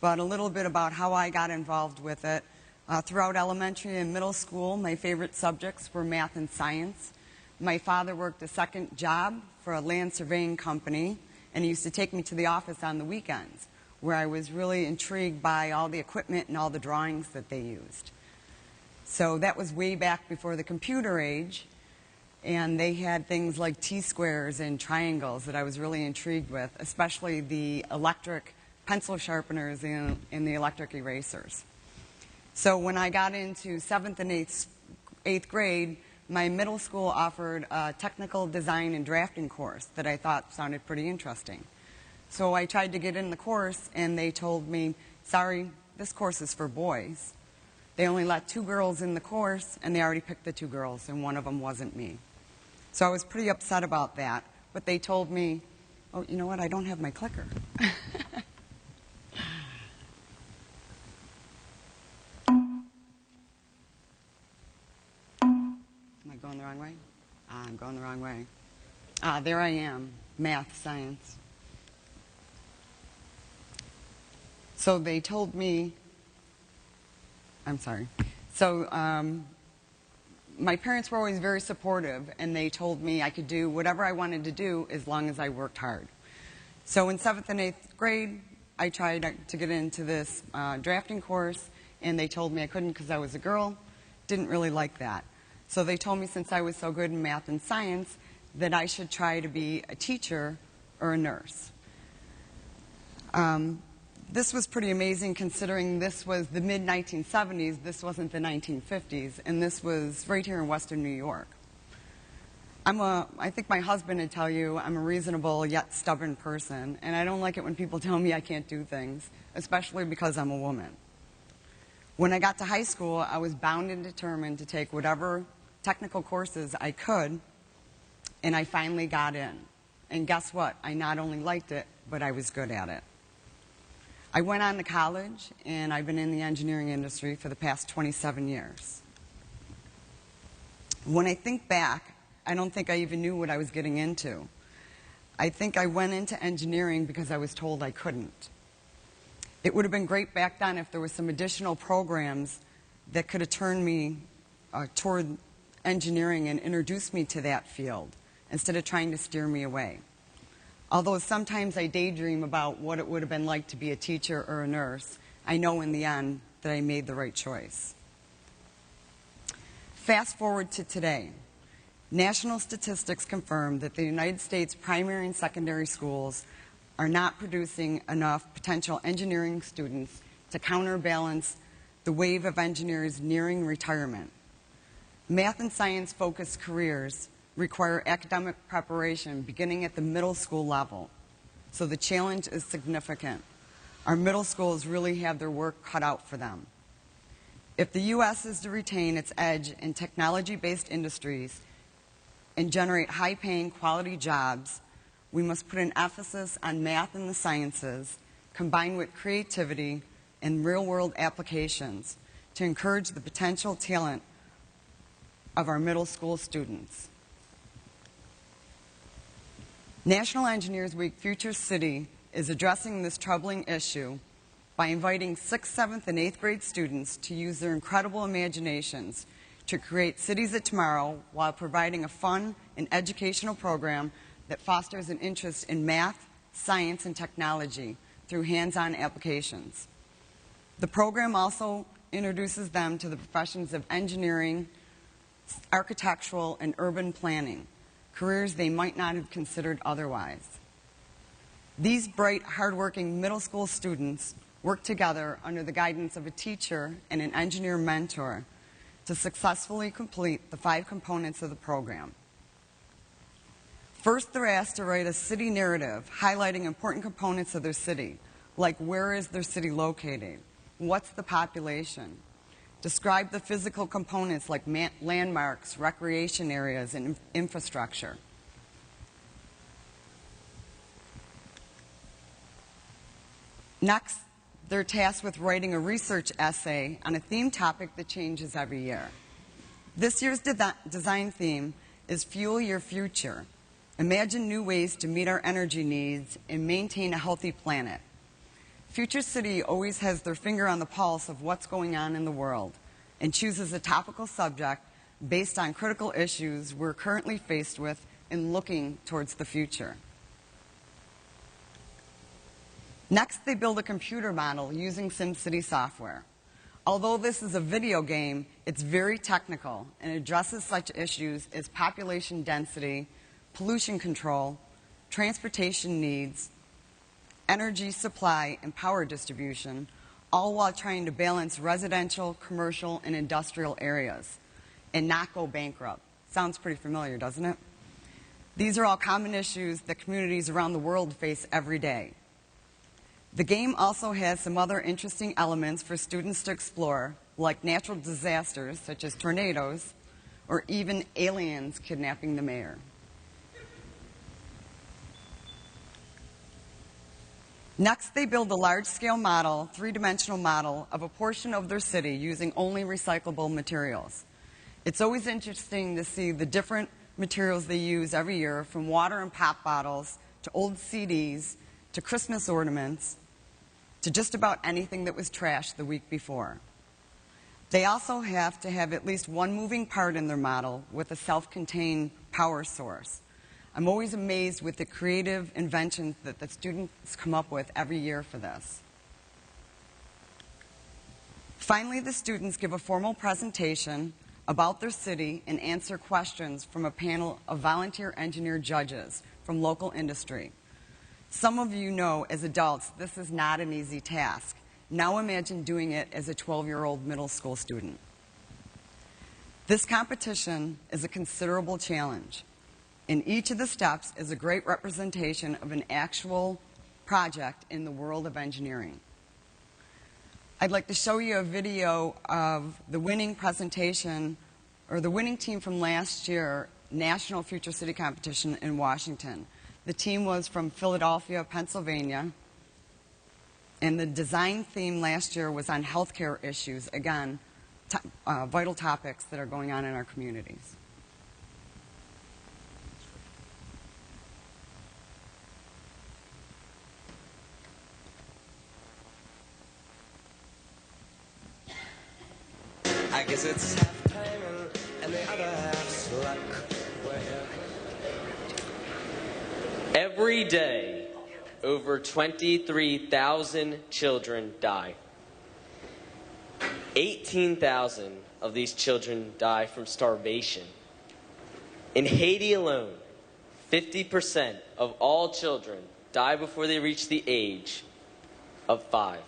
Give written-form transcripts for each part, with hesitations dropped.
but a little bit about how I got involved with it. Throughout elementary and middle school, my favorite subjects were math and science. My father worked a second job for a land surveying company, and he used to take me to the office on the weekends, where I was really intrigued by all the equipment and all the drawings that they used. So that was way back before the computer age, and they had things like T-squares and triangles that I was really intrigued with, especially the electric pencil sharpeners and the electric erasers. So when I got into 7th and 8th grade, my middle school offered a technical design and drafting course that I thought sounded pretty interesting. So I tried to get in the course, and they told me, sorry, this course is for boys. They only let 2 girls in the course, and they already picked the 2 girls, and one of them wasn't me. So I was pretty upset about that, but they told me, oh, you know what, I don't have my clicker. Am I going the wrong way? I'm going the wrong way. There I am, math, science. So they told me, I'm sorry. So my parents were always very supportive, and they told me I could do whatever I wanted to do as long as I worked hard. So in 7th and 8th grade, I tried to get into this drafting course, and they told me I couldn't because I was a girl. Didn't really like that. So they told me since I was so good in math and science that I should try to be a teacher or a nurse. This was pretty amazing considering this was the mid-1970s, this wasn't the 1950s, and this was right here in Western New York. I think my husband would tell you I'm a reasonable yet stubborn person, and I don't like it when people tell me I can't do things, especially because I'm a woman. When I got to high school, I was bound and determined to take whatever technical courses I could, and I finally got in. And guess what? I not only liked it, but I was good at it. I went on to college, and I've been in the engineering industry for the past 27 years. When I think back, I don't think I even knew what I was getting into. I think I went into engineering because I was told I couldn't. It would have been great back then if there were some additional programs that could have turned me toward engineering and introduced me to that field instead of trying to steer me away. Although sometimes I daydream about what it would have been like to be a teacher or a nurse, I know in the end that I made the right choice. Fast forward to today. National statistics confirm that the United States primary and secondary schools are not producing enough potential engineering students to counterbalance the wave of engineers nearing retirement. Math and science-focused careers require academic preparation beginning at the middle school level. So the challenge is significant. Our middle schools really have their work cut out for them. If the U.S. is to retain its edge in technology-based industries and generate high-paying, quality jobs, we must put an emphasis on math and the sciences, combined with creativity and real-world applications to encourage the potential talent of our middle school students. National Engineers Week Future City is addressing this troubling issue by inviting 6th, 7th, and 8th grade students to use their incredible imaginations to create cities of tomorrow while providing a fun and educational program that fosters an interest in math, science, and technology through hands-on applications. The program also introduces them to the professions of engineering, architectural, and urban planning, careers they might not have considered otherwise. These bright, hardworking middle school students work together under the guidance of a teacher and an engineer mentor to successfully complete the 5 components of the program. First, they're asked to write a city narrative highlighting important components of their city, like where is their city located, what's the population, describe the physical components like landmarks, recreation areas, and infrastructure. Next, they're tasked with writing a research essay on a theme topic that changes every year. This year's design theme is Fuel Your Future. Imagine new ways to meet our energy needs and maintain a healthy planet. Future City always has their finger on the pulse of what's going on in the world and chooses a topical subject based on critical issues we're currently faced with and looking towards the future. Next, they build a computer model using SimCity software. Although this is a video game, it's very technical and addresses such issues as population density, pollution control, transportation needs, energy supply, and power distribution, all while trying to balance residential, commercial, and industrial areas and not go bankrupt. Sounds pretty familiar, doesn't it? These are all common issues that communities around the world face every day. The game also has some other interesting elements for students to explore, like natural disasters such as tornadoes, or even aliens kidnapping the mayor. Next, they build a large-scale model, three-dimensional model, of a portion of their city using only recyclable materials. It's always interesting to see the different materials they use every year, from water and pop bottles, to old CDs, to Christmas ornaments, to just about anything that was trashed the week before. They also have to have at least one moving part in their model with a self-contained power source. I'm always amazed with the creative inventions that the students come up with every year for this. Finally, the students give a formal presentation about their city and answer questions from a panel of volunteer engineer judges from local industry. Some of you know, as adults, this is not an easy task. Now imagine doing it as a 12-year-old middle school student. This competition is a considerable challenge, and each of the steps is a great representation of an actual project in the world of engineering. I'd like to show you a video of the winning presentation, or the winning team from last year, National Future City Competition in Washington. The team was from Philadelphia, Pennsylvania, and the design theme last year was on healthcare issues, again, vital topics that are going on in our communities. I guess it's half time and the other half's luck. Every day, over 23,000 children die. 18,000 of these children die from starvation. In Haiti alone, 50% of all children die before they reach the age of 5.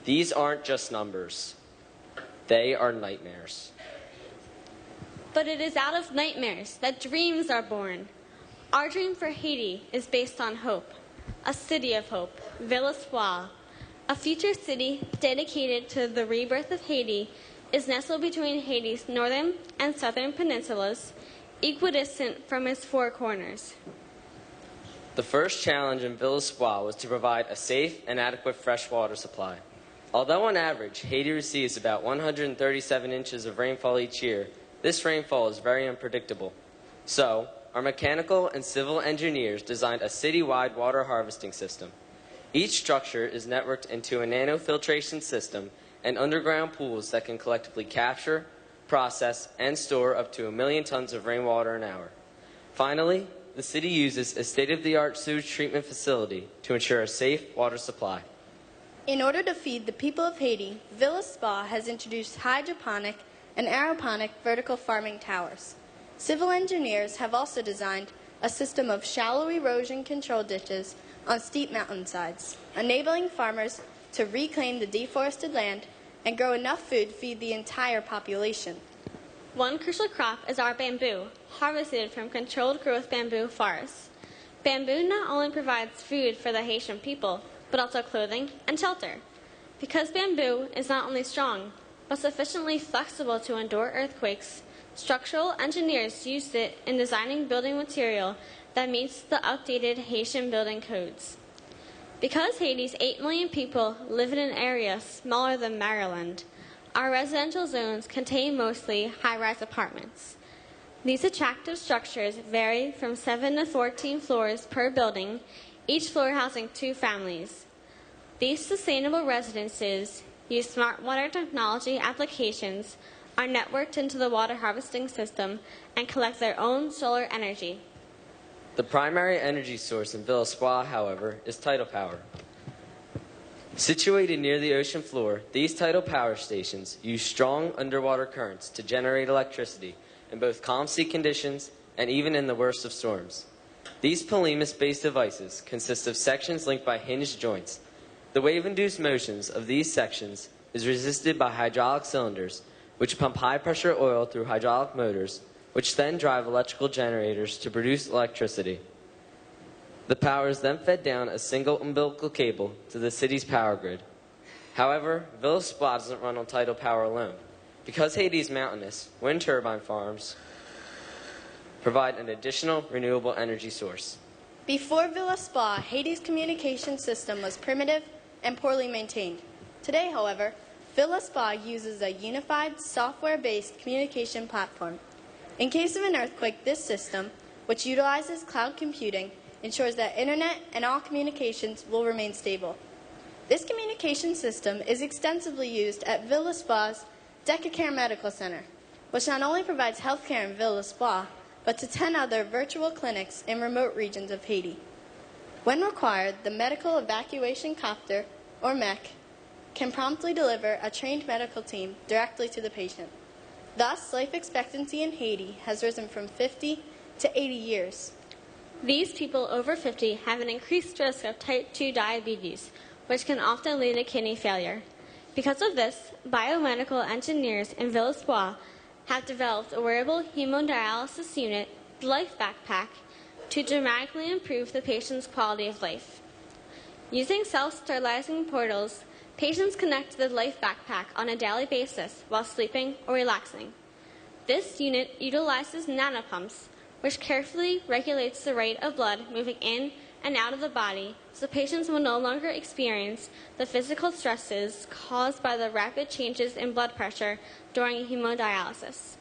These aren't just numbers. They are nightmares. But it is out of nightmares that dreams are born. Our dream for Haiti is based on hope, a city of hope, Ville-Espoir. A future city dedicated to the rebirth of Haiti is nestled between Haiti's northern and southern peninsulas, equidistant from its four corners. The first challenge in Ville-Espoir was to provide a safe and adequate fresh water supply. Although on average, Haiti receives about 137 inches of rainfall each year, this rainfall is very unpredictable. So, our mechanical and civil engineers designed a citywide water harvesting system. Each structure is networked into a nanofiltration system and underground pools that can collectively capture, process, and store up to 1 million tons of rainwater an hour. Finally, the city uses a state-of-the-art sewage treatment facility to ensure a safe water supply. In order to feed the people of Haiti, Ville-Espoir has introduced hydroponic and aeroponic vertical farming towers. Civil engineers have also designed a system of shallow erosion control ditches on steep mountainsides, enabling farmers to reclaim the deforested land and grow enough food to feed the entire population. One crucial crop is our bamboo, harvested from controlled growth bamboo forests. Bamboo not only provides food for the Haitian people, but also clothing and shelter. Because bamboo is not only strong, but sufficiently flexible to endure earthquakes, structural engineers used it in designing building material that meets the outdated Haitian building codes. Because Haiti's 8 million people live in an area smaller than Maryland, our residential zones contain mostly high-rise apartments. These attractive structures vary from 7 to 14 floors per building, each floor housing 2 families. These sustainable residences use smart water technology applications, are networked into the water harvesting system, and collect their own solar energy. The primary energy source in Villa Spa, however, is tidal power. Situated near the ocean floor, these tidal power stations use strong underwater currents to generate electricity in both calm sea conditions and even in the worst of storms. These polemus-based devices consist of sections linked by hinged joints. The wave-induced motions of these sections is resisted by hydraulic cylinders, which pump high-pressure oil through hydraulic motors, which then drive electrical generators to produce electricity. The power is then fed down a single umbilical cable to the city's power grid. However, Villa Spa doesn't run on tidal power alone. Because Haiti is mountainous, wind turbine farms provide an additional renewable energy source. Before Villa Spa, Haiti's communication system was primitive and poorly maintained. Today, however, Villa Spa uses a unified, software-based communication platform. In case of an earthquake, this system, which utilizes cloud computing, ensures that internet and all communications will remain stable. This communication system is extensively used at Villa Spa's DecaCare Medical Center, which not only provides health care in Villa Spa, but to 10 other virtual clinics in remote regions of Haiti. When required, the Medical Evacuation Copter, or MEC, can promptly deliver a trained medical team directly to the patient. Thus, life expectancy in Haiti has risen from 50 to 80 years. These people over 50 have an increased risk of type 2 diabetes, which can often lead to kidney failure. Because of this, biomedical engineers in Villa Spa have developed a wearable hemodialysis unit, the Life Backpack, to dramatically improve the patient's quality of life. Using self-sterilizing portals, patients connect to the Life Backpack on a daily basis while sleeping or relaxing. This unit utilizes nanopumps, which carefully regulates the rate of blood moving in and out of the body, so patients will no longer experience the physical stresses caused by the rapid changes in blood pressure during hemodialysis.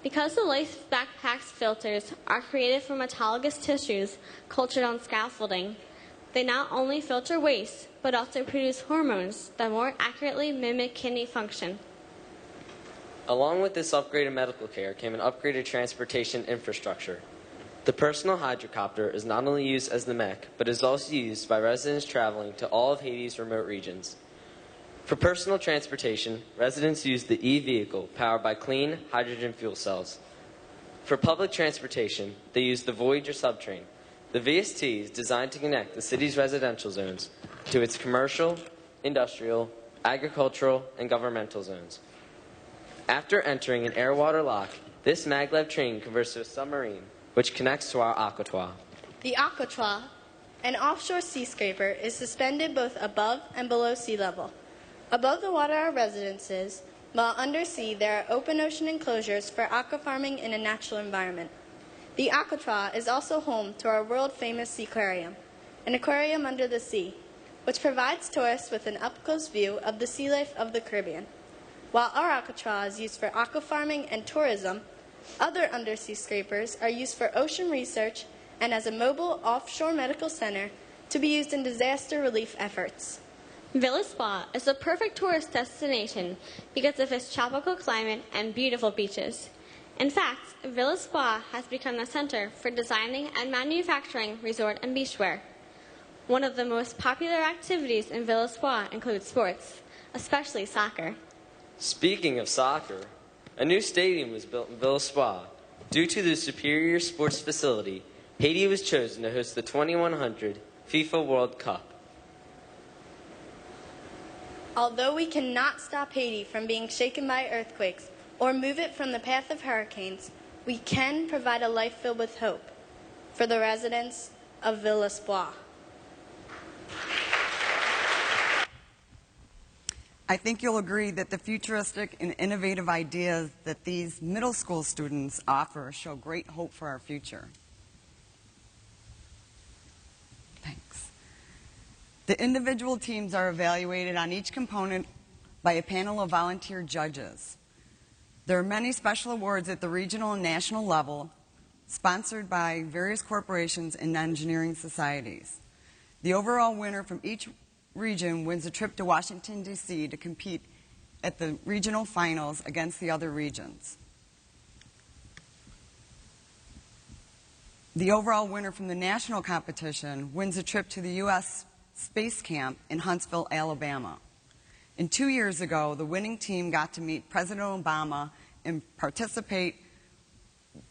Because the Life Backpack's filters are created from autologous tissues cultured on scaffolding, they not only filter waste, but also produce hormones that more accurately mimic kidney function. Along with this upgraded medical care came an upgraded transportation infrastructure. The personal hydrocopter is not only used as the mech, but is also used by residents traveling to all of Haiti's remote regions. For personal transportation, residents use the e-vehicle powered by clean hydrogen fuel cells. For public transportation, they use the Voyager subtrain. The VST is designed to connect the city's residential zones to its commercial, industrial, agricultural, and governmental zones. After entering an air-water lock, this maglev train converts to a submarine, which connects to our aquatois. The aquatois, an offshore sea scraper, is suspended both above and below sea level. Above the water are residences, while undersea there are open ocean enclosures for aquafarming in a natural environment. The aquatois is also home to our world-famous seaquarium, an aquarium under the sea, which provides tourists with an up-close view of the sea life of the Caribbean. While our aquatois is used for aquafarming and tourism, other undersea scrapers are used for ocean research and as a mobile offshore medical center to be used in disaster relief efforts. Villa Spa is the perfect tourist destination because of its tropical climate and beautiful beaches. In fact, Villa Spa has become the center for designing and manufacturing resort and beachwear. One of the most popular activities in Villa Spa includes sports, especially soccer. Speaking of soccer, a new stadium was built in Villa Spa. Due to the superior sports facility, Haiti was chosen to host the 2100 FIFA World Cup. Although we cannot stop Haiti from being shaken by earthquakes or move it from the path of hurricanes, we can provide a life filled with hope for the residents of Villa Spa. I think you'll agree that the futuristic and innovative ideas that these middle school students offer show great hope for our future. Thanks. The individual teams are evaluated on each component by a panel of volunteer judges. There are many special awards at the regional and national level, sponsored by various corporations and engineering societies. The overall winner from each region wins a trip to Washington, D.C. to compete at the regional finals against the other regions. The overall winner from the national competition wins a trip to the U.S. Space Camp in Huntsville, Alabama. And 2 years ago, the winning team got to meet President Obama and participate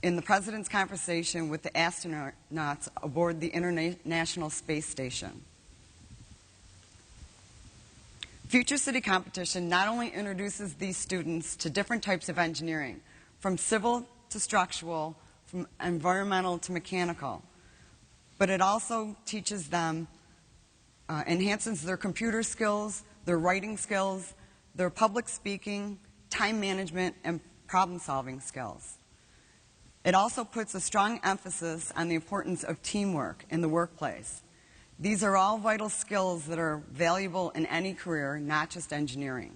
in the President's conversation with the astronauts aboard the International Space Station. Future City Competition not only introduces these students to different types of engineering, from civil to structural, from environmental to mechanical, but it also teaches them, enhances their computer skills, their writing skills, their public speaking, time management, and problem-solving skills. It also puts a strong emphasis on the importance of teamwork in the workplace. These are all vital skills that are valuable in any career, not just engineering.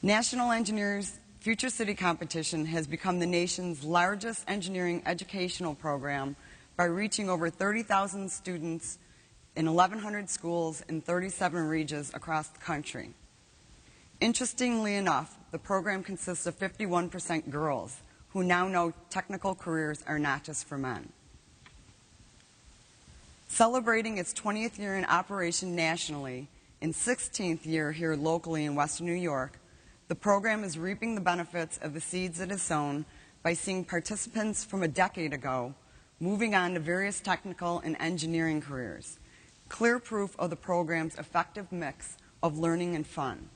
National Engineers Future City Competition has become the nation's largest engineering educational program by reaching over 30,000 students in 1,100 schools in 37 regions across the country. Interestingly enough, the program consists of 51% girls who now know technical careers are not just for men. Celebrating its 20th year in operation nationally and 16th year here locally in Western New York, the program is reaping the benefits of the seeds it has sown by seeing participants from a decade ago moving on to various technical and engineering careers. Clear proof of the program's effective mix of learning and fun.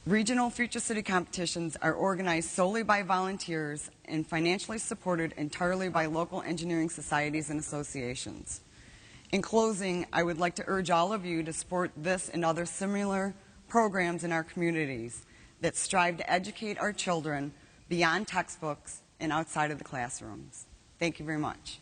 Regional Future City competitions are organized solely by volunteers and financially supported entirely by local engineering societies and associations. In closing, I would like to urge all of you to support this and other similar programs in our communities that strive to educate our children beyond textbooks and outside of the classrooms. Thank you very much.